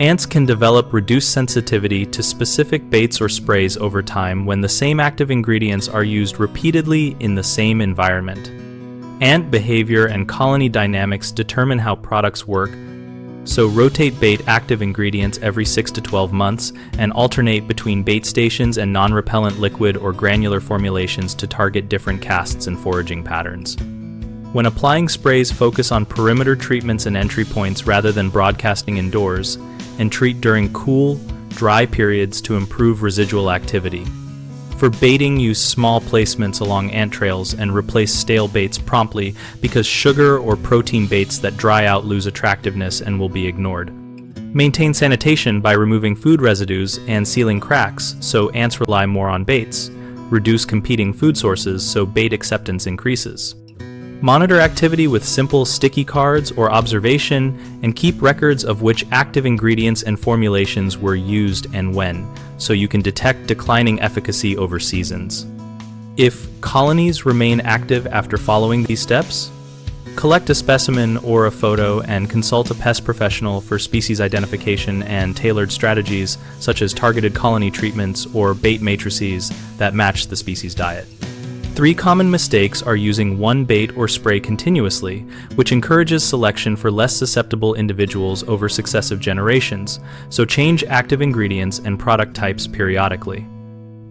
Ants can develop reduced sensitivity to specific baits or sprays over time when the same active ingredients are used repeatedly in the same environment. Ant behavior and colony dynamics determine how products work, so rotate bait active ingredients every 6 to 12 months and alternate between bait stations and non-repellent liquid or granular formulations to target different casts and foraging patterns. When applying sprays, focus on perimeter treatments and entry points rather than broadcasting indoors, and treat during cool, dry periods to improve residual activity. For baiting, use small placements along ant trails and replace stale baits promptly because sugar or protein baits that dry out lose attractiveness and will be ignored. Maintain sanitation by removing food residues and sealing cracks so ants rely more on baits. Reduce competing food sources so bait acceptance increases. Monitor activity with simple sticky cards or observation, and keep records of which active ingredients and formulations were used and when, so you can detect declining efficacy over seasons. If colonies remain active after following these steps, collect a specimen or a photo and consult a pest professional for species identification and tailored strategies such as targeted colony treatments or bait matrices that match the species diet. 3 common mistakes are using one bait or spray continuously, which encourages selection for less susceptible individuals over successive generations, so change active ingredients and product types periodically.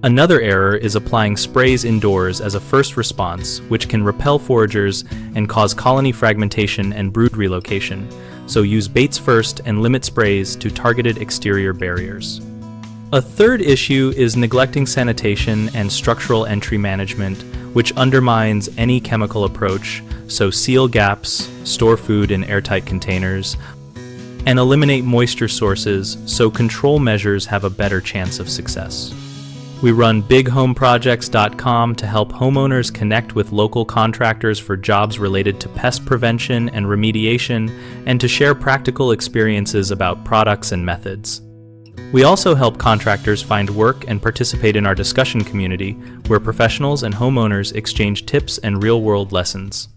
Another error is applying sprays indoors as a first response, which can repel foragers and cause colony fragmentation and brood relocation, so use baits first and limit sprays to targeted exterior barriers. A third issue is neglecting sanitation and structural entry management, which undermines any chemical approach, so seal gaps, store food in airtight containers, and eliminate moisture sources so control measures have a better chance of success. We run bighomeprojects.com to help homeowners connect with local contractors for jobs related to pest prevention and remediation, and to share practical experiences about products and methods. We also help contractors find work and participate in our discussion community, where professionals and homeowners exchange tips and real-world lessons.